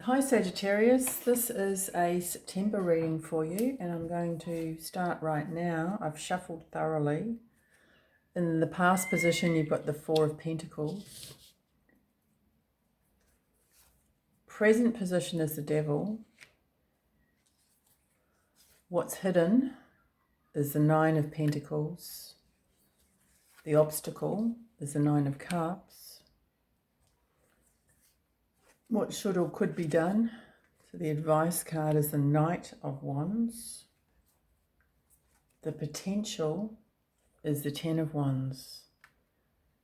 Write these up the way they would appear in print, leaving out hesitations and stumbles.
Hi Sagittarius, this is a September reading for you and I'm going to start right now. I've shuffled thoroughly. In the past position you've got the Four of Pentacles. Present position is the Devil. What's hidden is the Nine of Pentacles. The obstacle is the Nine of Cups. What should or could be done? So the advice card is the Knight of Wands. The potential is the Ten of Wands.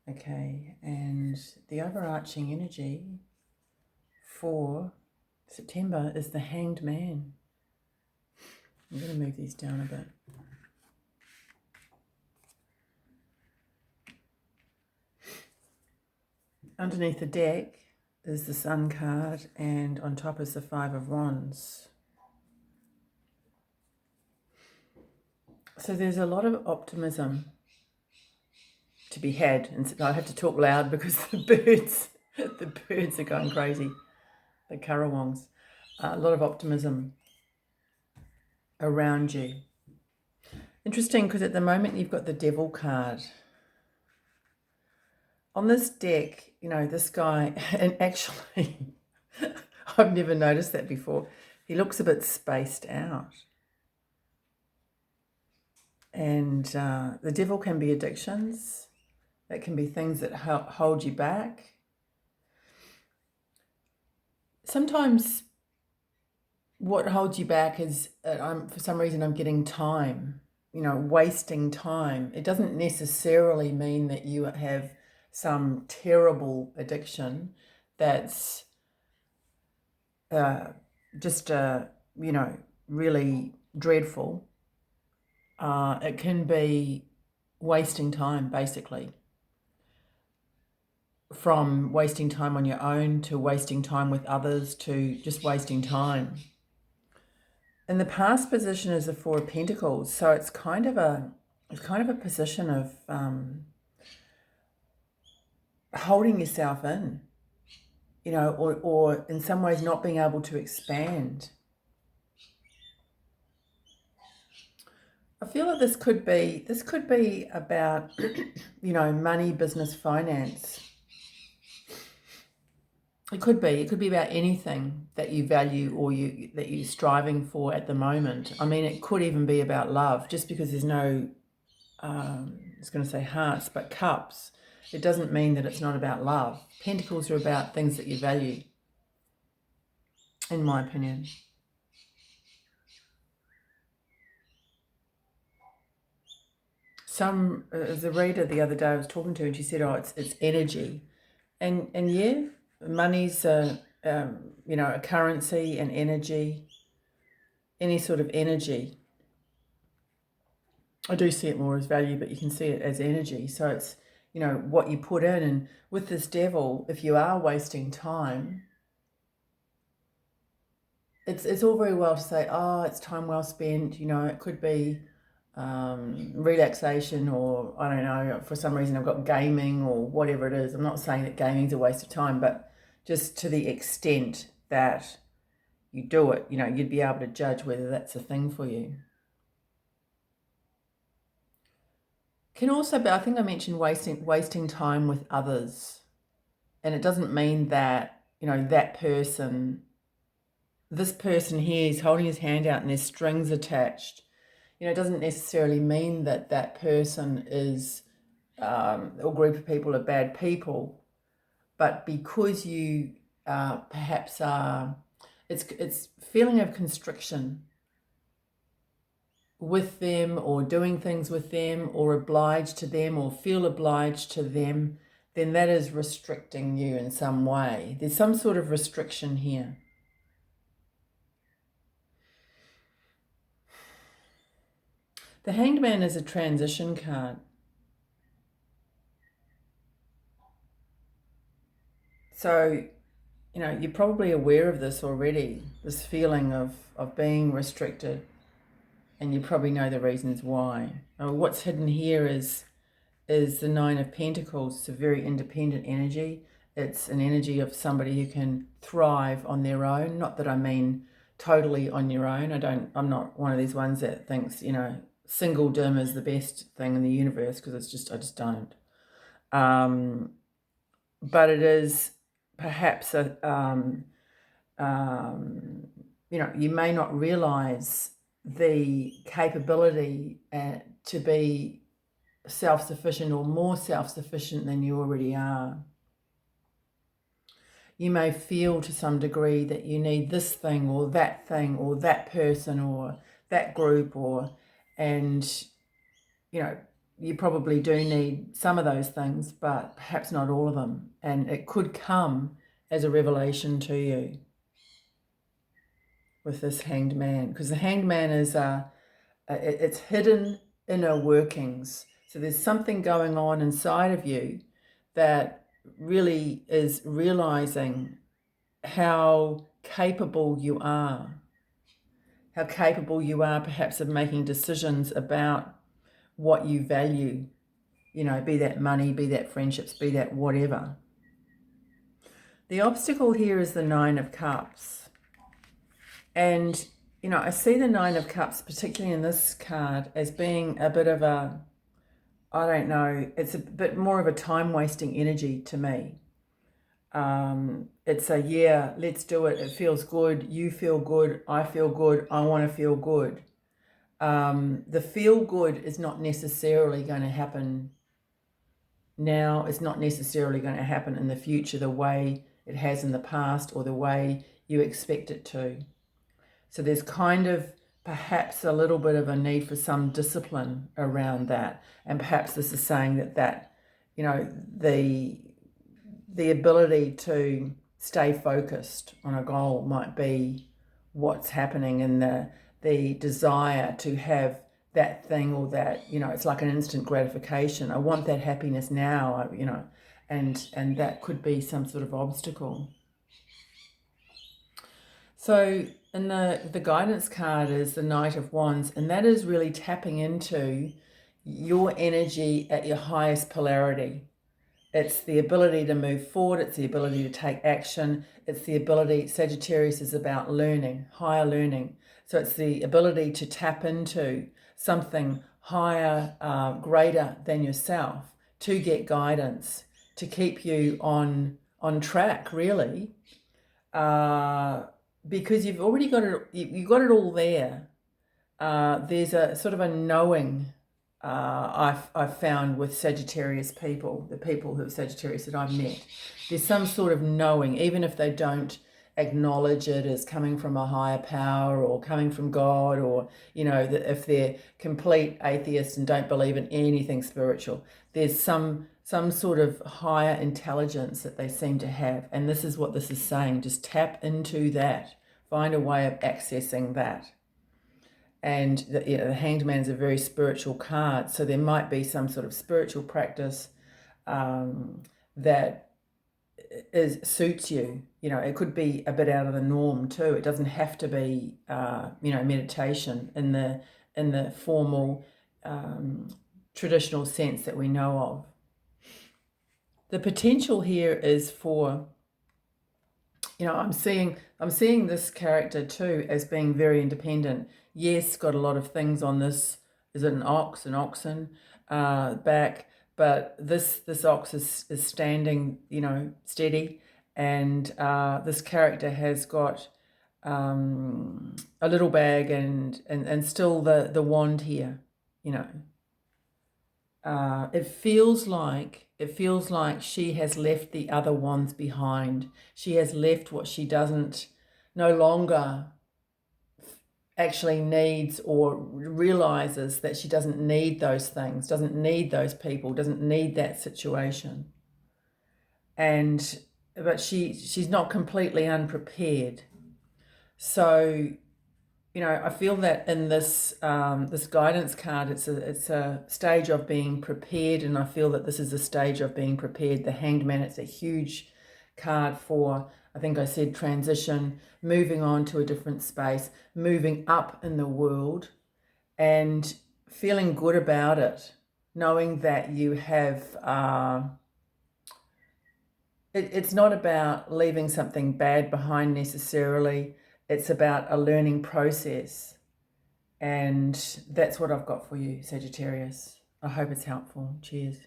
Okay, and the overarching energy for September is the Hanged Man. I'm going to move these down a bit. Underneath the deck is the Sun card, and on top is the Five of Wands. So there's a lot of optimism to be had, and I have to talk loud because the birds are going crazy, the currawongs. A lot of optimism around you. Interesting, because at the moment you've got the Devil card. On this deck, you know, this guy, and actually, I've never noticed that before, he looks a bit spaced out. And the Devil can be addictions. It can be things that hold you back. Sometimes what holds you back is, for some reason, I'm getting time, you know, wasting time. It doesn't necessarily mean that you have some terrible addiction that's just, you know, really dreadful. It can be wasting time, basically. From wasting time on your own to wasting time with others to just wasting time. In the past position is the Four of Pentacles, so it's kind of a position of holding yourself in, you know, or in some ways not being able to expand. I feel that this could be about you know, money, business, finance. It could be about anything that you value or that you're striving for at the moment. I mean, it could even be about love, just because there's no, I was going to say hearts, but cups. It doesn't mean that it's not about love. Pentacles are about things that you value, in my opinion. As a reader the other day I was talking to, and she said, oh, it's energy. And yeah, money's you know, a currency and energy, any sort of energy. I do see it more as value, but you can see it as energy. So it's, you know, what you put in. And with this Devil, if you are wasting time, it's all very well to say, oh, it's time well spent. You know, it could be relaxation, or I don't know, for some reason I've got gaming or whatever it is. I'm not saying that gaming's a waste of time, but just to the extent that you do it, you know, you'd be able to judge whether that's a thing for you. Can also be, I think I mentioned wasting time with others. And it doesn't mean that, you know, that person, this person here is holding his hand out and there's strings attached. You know, it doesn't necessarily mean that that person is, or group of people are bad people. But because you perhaps are, it's feeling of constriction with them, or doing things with them, or obliged to them, or feel obliged to them, then that is restricting you in some way. There's some sort of restriction here. The Hanged Man is a transition card. So, you know, you're probably aware of this already, this feeling of being restricted, and you probably know the reasons why. What's hidden here is the Nine of Pentacles. It's a very independent energy. It's an energy of somebody who can thrive on their own. Not that I mean totally on your own. I'm not one of these ones that thinks, singledom is the best thing in the universe, because I just don't. But it is perhaps you may not realize the capability to be self-sufficient or more self-sufficient than you already are. You may feel to some degree that you need this thing or that person or that group, and you probably do need some of those things, but perhaps not all of them. And it could come as a revelation to you with this Hanged Man, because the Hanged Man is it's hidden inner workings. So there's something going on inside of you that really is realizing how capable you are perhaps of making decisions about what you value, be that money, be that friendships, be that whatever. The obstacle here is the Nine of Cups. And, I see the Nine of Cups, particularly in this card, as being a bit of it's a bit more of a time-wasting energy to me. It's let's do it. It feels good. You feel good. I feel good. I want to feel good. The feel good is not necessarily going to happen now. It's not necessarily going to happen in the future the way it has in the past or the way you expect it to. So there's kind of perhaps a little bit of a need for some discipline around that. And perhaps this is saying that the ability to stay focused on a goal might be what's happening, and the desire to have that thing or that, it's like an instant gratification. I want that happiness now, and that could be some sort of obstacle. So, and the guidance card is the Knight of Wands, and that is really tapping into your energy at your highest polarity. It's the ability to move forward. It's the ability to take action. It's the ability, Sagittarius is about learning, higher learning. So it's the ability to tap into something higher, greater than yourself, to get guidance, to keep you on track, really. Because you've already got it, you've got it all there. There's a sort of a knowing, I've found with Sagittarius people, the people who have Sagittarius that I've met. There's some sort of knowing, even if they don't acknowledge it as coming from a higher power or coming from God, or, if they're complete atheists and don't believe in anything spiritual, there's some sort of higher intelligence that they seem to have. And this is what this is saying. Just tap into that. Find a way of accessing that. And the Hanged Man is a very spiritual card. So there might be some sort of spiritual practice that suits you. It could be a bit out of the norm too. It doesn't have to be, meditation in the formal, traditional sense that we know of. The potential here is for, I'm seeing this character too as being very independent. Yes, got a lot of things on this. Is it an oxen back? But this ox is standing, steady, and this character has got a little bag and still the wand here, It feels like she has left the other wands behind. She has left what she no longer actually needs, or realizes that she doesn't need those things, doesn't need those people, doesn't need that situation. But she's not completely unprepared. So, I feel that in this this guidance card, it's a stage of being prepared, and I feel that this is a stage of being prepared. The Hanged Man, it's a huge card for, I think I said, transition, moving on to a different space, moving up in the world, and feeling good about it, knowing that you have It's not about leaving something bad behind necessarily. It's about a learning process. And that's what I've got for you, Sagittarius. I hope it's helpful. Cheers.